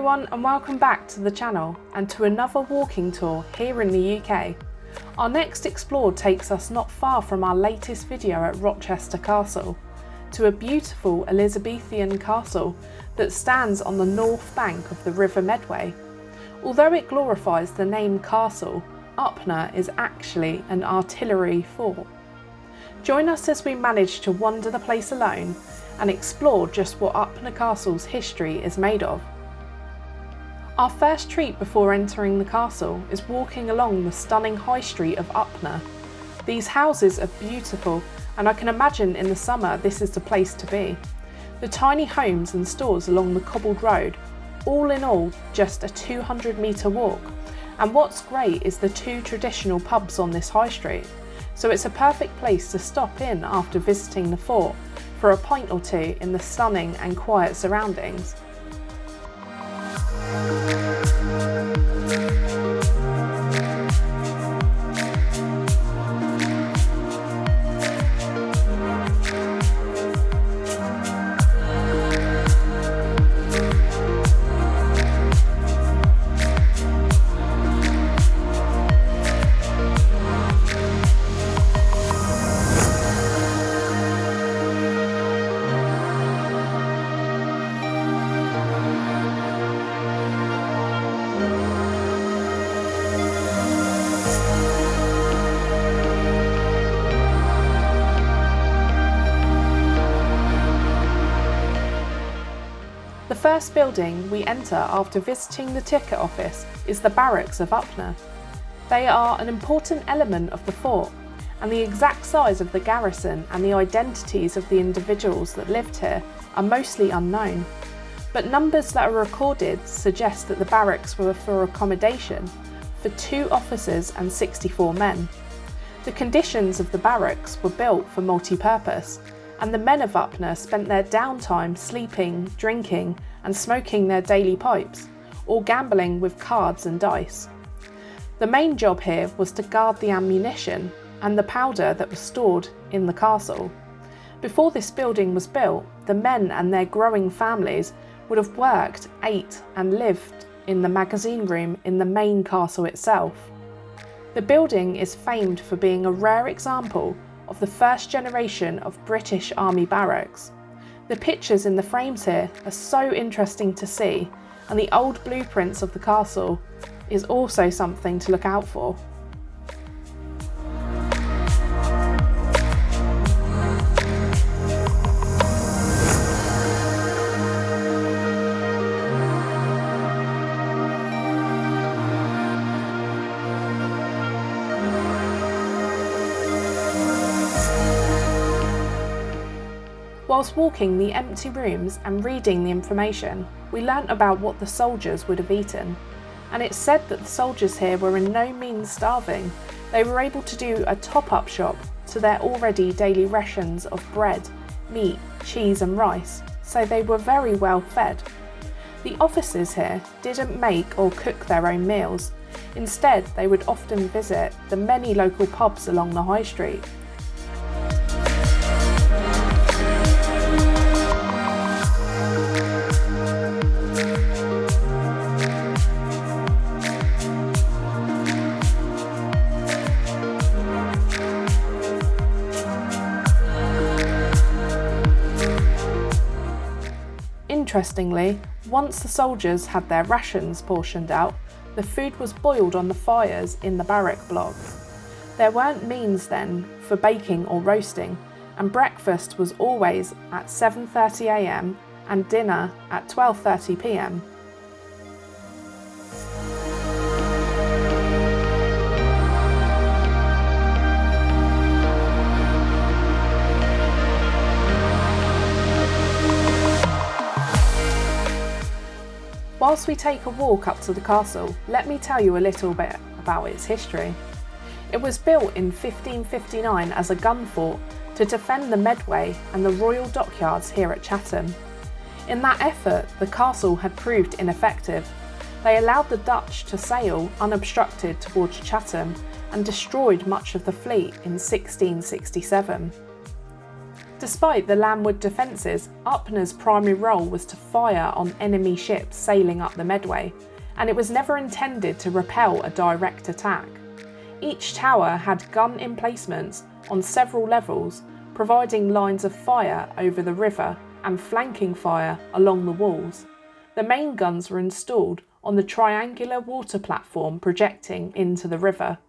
everyone and welcome back to the channel and to another walking tour here in the UK. Our next explore takes us not far from our latest video at Rochester Castle, to a beautiful Elizabethan castle that stands on the north bank of the River Medway. Although it glorifies the name castle, Upnor is actually an artillery fort. Join us as we manage to wander the place alone and explore just what Upnor Castle's history is made of. Our first treat before entering the castle is walking along the stunning high street of Upnor. These houses are beautiful, and I can imagine in the summer this is the place to be. The tiny homes and stores along the cobbled road, all in all just a 200-metre walk, and what's great is the two traditional pubs on this high street, so it's a perfect place to stop in after visiting the fort for a pint or two in the stunning and quiet surroundings. The first building we enter after visiting the ticket office is the Barracks of Upnor. They are an important element of the fort, and the exact size of the garrison and the identities of the individuals that lived here are mostly unknown. But numbers that are recorded suggest that the barracks were for accommodation for 2 officers and 64 men. The conditions of the barracks were built for multi-purpose, and the men of Upnor spent their downtime sleeping, drinking and smoking their daily pipes, or gambling with cards and dice. The main job here was to guard the ammunition and the powder that was stored in the castle. Before this building was built, the men and their growing families would have worked, ate and lived in the magazine room in the main castle itself. The building is famed for being a rare example of the first generation of British Army barracks. The pictures in the frames here are so interesting to see, and the old blueprints of the castle is also something to look out for. Whilst walking the empty rooms and reading the information, we learnt about what the soldiers would have eaten, and it's said that the soldiers here were in no means starving. They were able to do a top-up shop to their already daily rations of bread, meat, cheese and rice, so they were very well fed. The officers here didn't make or cook their own meals. Instead, they would often visit the many local pubs along the high street. Interestingly, once the soldiers had their rations portioned out, the food was boiled on the fires in the barrack block. There weren't means then for baking or roasting, and breakfast was always at 7:30 AM and dinner at 12:30 PM. Whilst we take a walk up to the castle, let me tell you a little bit about its history. It was built in 1559 as a gun fort to defend the Medway and the royal dockyards here at Chatham. In that effort, the castle had proved ineffective. They allowed the Dutch to sail unobstructed towards Chatham and destroyed much of the fleet in 1667. Despite the landward defences, Upnor's primary role was to fire on enemy ships sailing up the Medway, and it was never intended to repel a direct attack. Each tower had gun emplacements on several levels, providing lines of fire over the river and flanking fire along the walls. The main guns were installed on the triangular water platform projecting into the river.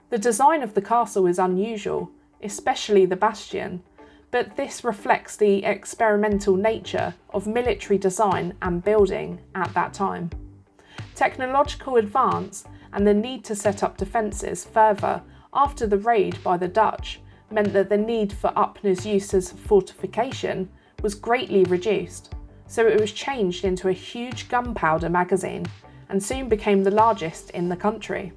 The design of the castle is unusual, especially the bastion, but this reflects the experimental nature of military design and building at that time. Technological advance and the need to set up defences further after the raid by the Dutch meant that the need for Upnor's use as fortification was greatly reduced, so it was changed into a huge gunpowder magazine and soon became the largest in the country.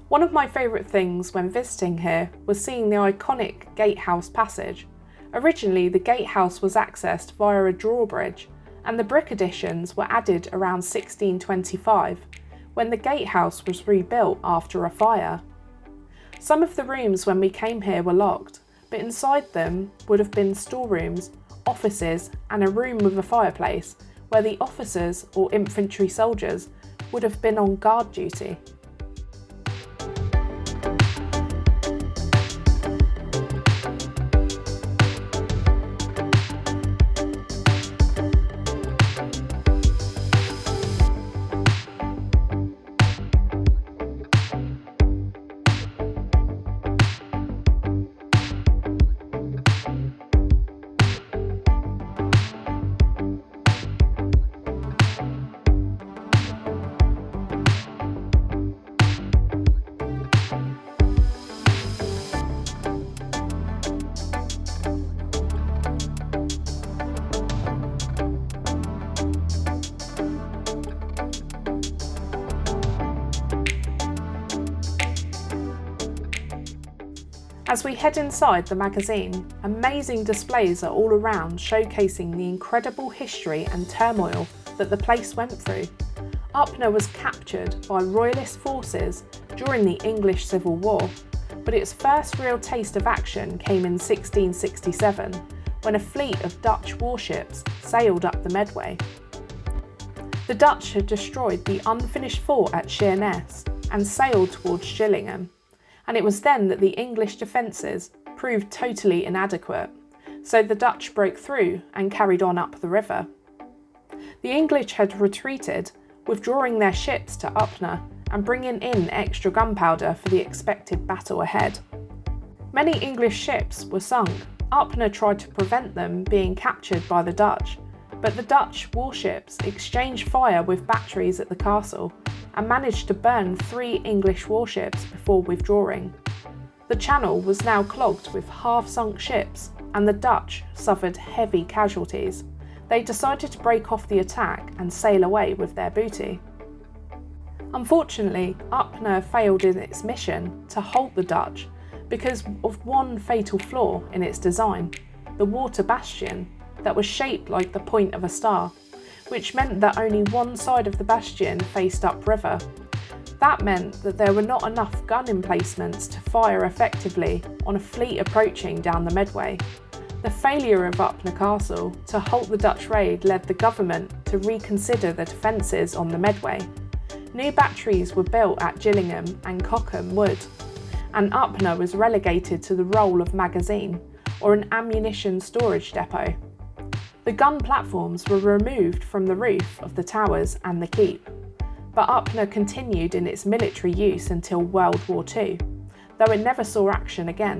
One of my favourite things when visiting here was seeing the iconic Gatehouse passage. Originally, the Gatehouse was accessed via a drawbridge, and the brick additions were added around 1625, when the Gatehouse was rebuilt after a fire. Some of the rooms when we came here were locked, but inside them would have been storerooms, offices, and a room with a fireplace, where the officers or infantry soldiers would have been on guard duty. As we head inside the magazine, amazing displays are all around showcasing the incredible history and turmoil that the place went through. Upnor was captured by Royalist forces during the English Civil War, but its first real taste of action came in 1667, when a fleet of Dutch warships sailed up the Medway. The Dutch had destroyed the unfinished fort at Sheerness and sailed towards Gillingham, and it was then that the English defences proved totally inadequate, so the Dutch broke through and carried on up the river. The English had retreated, withdrawing their ships to Upnor and bringing in extra gunpowder for the expected battle ahead. Many English ships were sunk. Upnor tried to prevent them being captured by the Dutch, but the Dutch warships exchanged fire with batteries at the castle and managed to burn 3 English warships before withdrawing. The channel was now clogged with half-sunk ships, and the Dutch suffered heavy casualties. They decided to break off the attack and sail away with their booty. Unfortunately, Upnor failed in its mission to halt the Dutch because of one fatal flaw in its design, the water bastion that was shaped like the point of a star, which meant that only one side of the bastion faced upriver. That meant that there were not enough gun emplacements to fire effectively on a fleet approaching down the Medway. The failure of Upnor Castle to halt the Dutch raid led the government to reconsider the defences on the Medway. New batteries were built at Gillingham and Cockham Wood, and Upnor was relegated to the role of magazine, or an ammunition storage depot. The gun platforms were removed from the roof of the towers and the keep, but Upnor continued in its military use until World War II, though it never saw action again.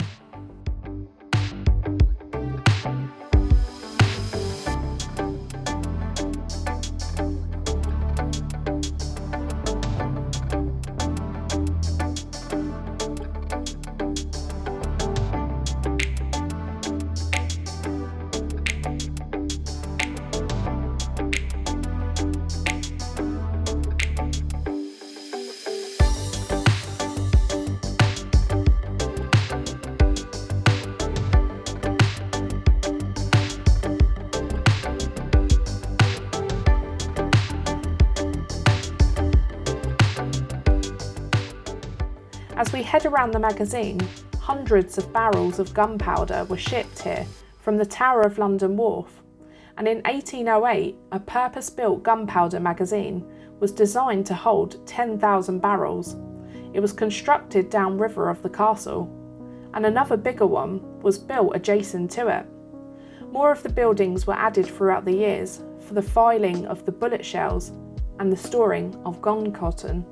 As we head around the magazine, hundreds of barrels of gunpowder were shipped here from the Tower of London Wharf, and in 1808 a purpose-built gunpowder magazine was designed to hold 10,000 barrels. It was constructed downriver of the castle, and another bigger one was built adjacent to it. More of the buildings were added throughout the years for the filing of the bullet shells and the storing of gun cotton.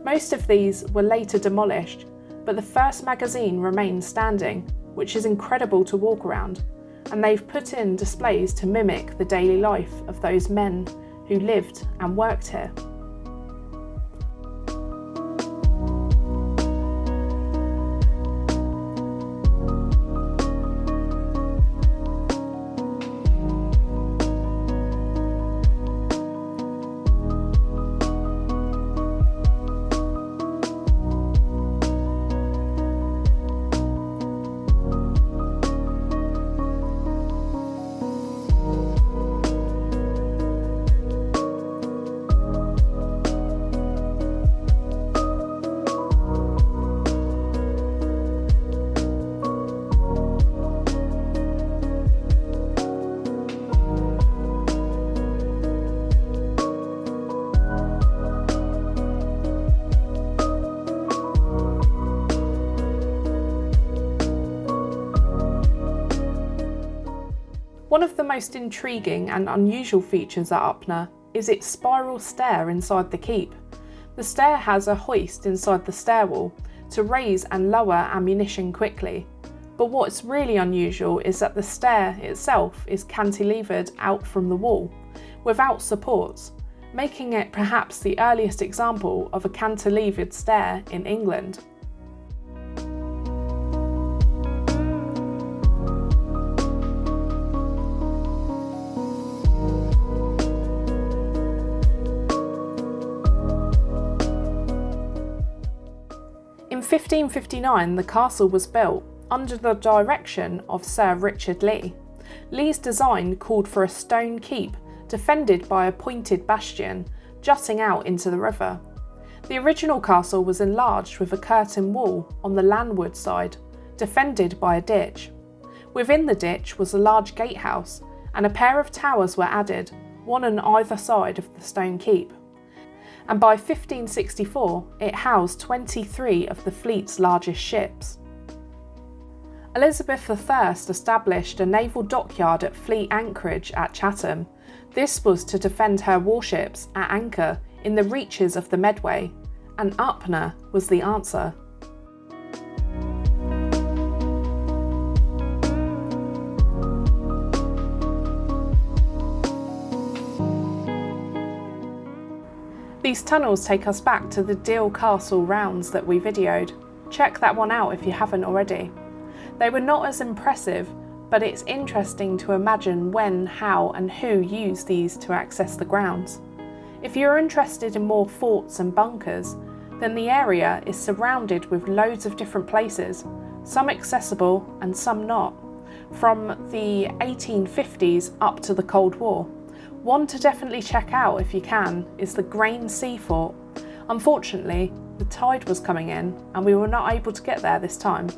Most of these were later demolished, but the first magazine remains standing, which is incredible to walk around, and they've put in displays to mimic the daily life of those men who lived and worked here. One of the most intriguing and unusual features at Upnor is its spiral stair inside the keep. The stair has a hoist inside the stairwell to raise and lower ammunition quickly. But what's really unusual is that the stair itself is cantilevered out from the wall, without supports, making it perhaps the earliest example of a cantilevered stair in England. In 1559, the castle was built under the direction of Sir Richard Lee. Lee's design called for a stone keep defended by a pointed bastion jutting out into the river. The original castle was enlarged with a curtain wall on the landward side, defended by a ditch. Within the ditch was a large gatehouse, and a pair of towers were added, one on either side of the stone keep. And by 1564 it housed 23 of the fleet's largest ships. Elizabeth I established a naval dockyard at Fleet Anchorage at Chatham. This was to defend her warships at anchor in the reaches of the Medway, and Upnor was the answer. These tunnels take us back to the Deal Castle rounds that we videoed. Check that one out if you haven't already. They were not as impressive, but it's interesting to imagine when, how and who used these to access the grounds. If you're interested in more forts and bunkers, then the area is surrounded with loads of different places, some accessible and some not, from the 1850s up to the Cold War. One to definitely check out if you can is the Grain Sea Fort. Unfortunately, the tide was coming in and we were not able to get there this time.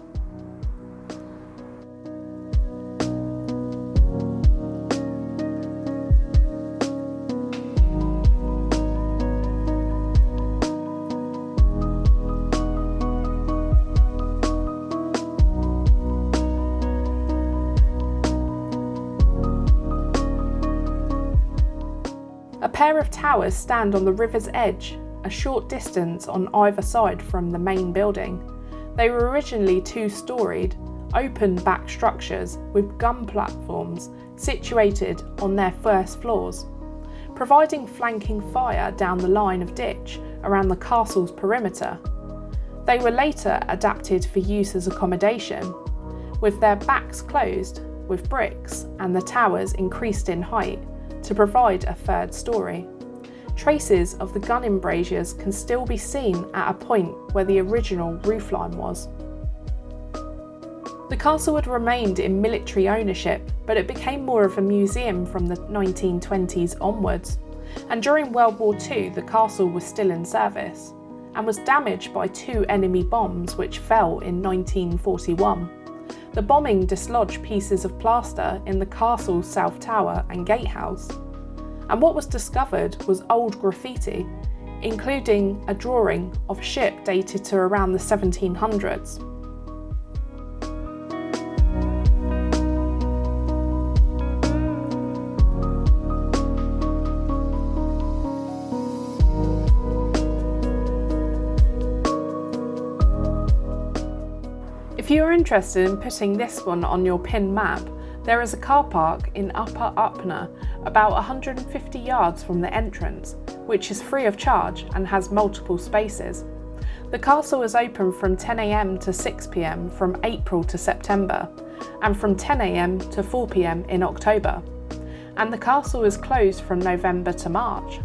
A pair of towers stand on the river's edge, a short distance on either side from the main building. They were originally two-storied, open back structures with gun platforms situated on their first floors, providing flanking fire down the line of ditch around the castle's perimeter. They were later adapted for use as accommodation, with their backs closed with bricks and the towers increased in height to provide a third story. Traces of the gun embrasures can still be seen at a point where the original roofline was. The castle had remained in military ownership, but it became more of a museum from the 1920s onwards, and during World War II the castle was still in service. and was damaged by 2 enemy bombs which fell in 1941. The bombing dislodged pieces of plaster in the castle's south tower and gatehouse. And what was discovered was old graffiti, including a drawing of a ship dated to around the 1700s. If you are interested in putting this one on your pin map, there is a car park in Upper Upnor, about 150 yards from the entrance, which is free of charge and has multiple spaces. The castle is open from 10 AM to 6 PM from April to September, and from 10 AM to 4 PM in October. And the castle is closed from November to March.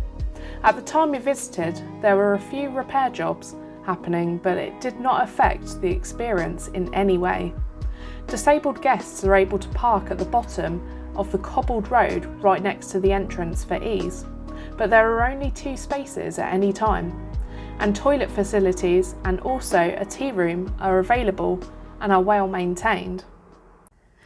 At the time we visited, there were a few repair jobs happening, but it did not affect the experience in any way. Disabled guests are able to park at the bottom of the cobbled road right next to the entrance for ease, but there are only 2 spaces at any time, and toilet facilities and also a tea room are available and are well maintained.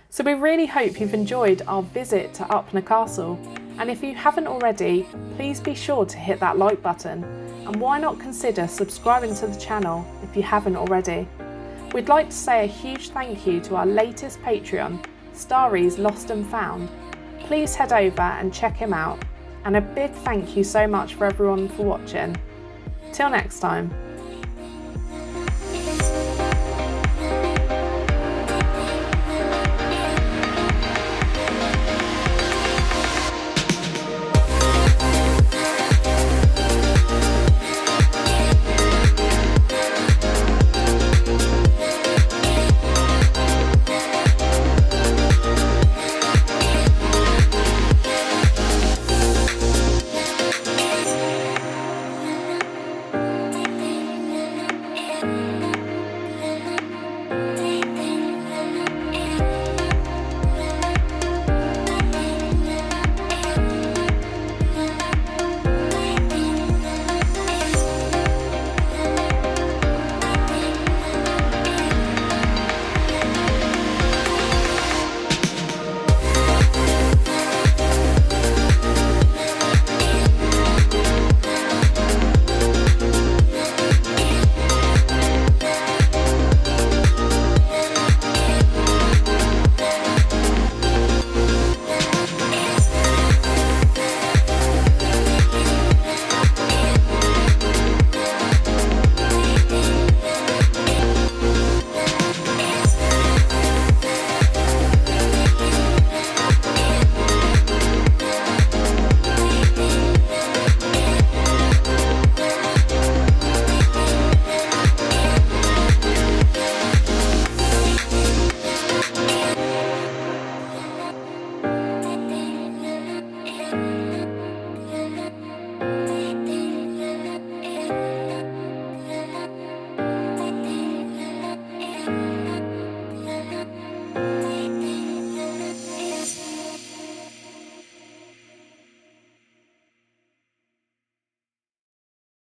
So we really hope you've enjoyed our visit to Upnor Castle, and if you haven't already, please be sure to hit that like button, and why not consider subscribing to the channel if you haven't already. We'd like to say a huge thank you to our latest Patreon, Starry's Lost and Found. Please head over and check him out, and a big thank you so much for everyone for watching. Till next time.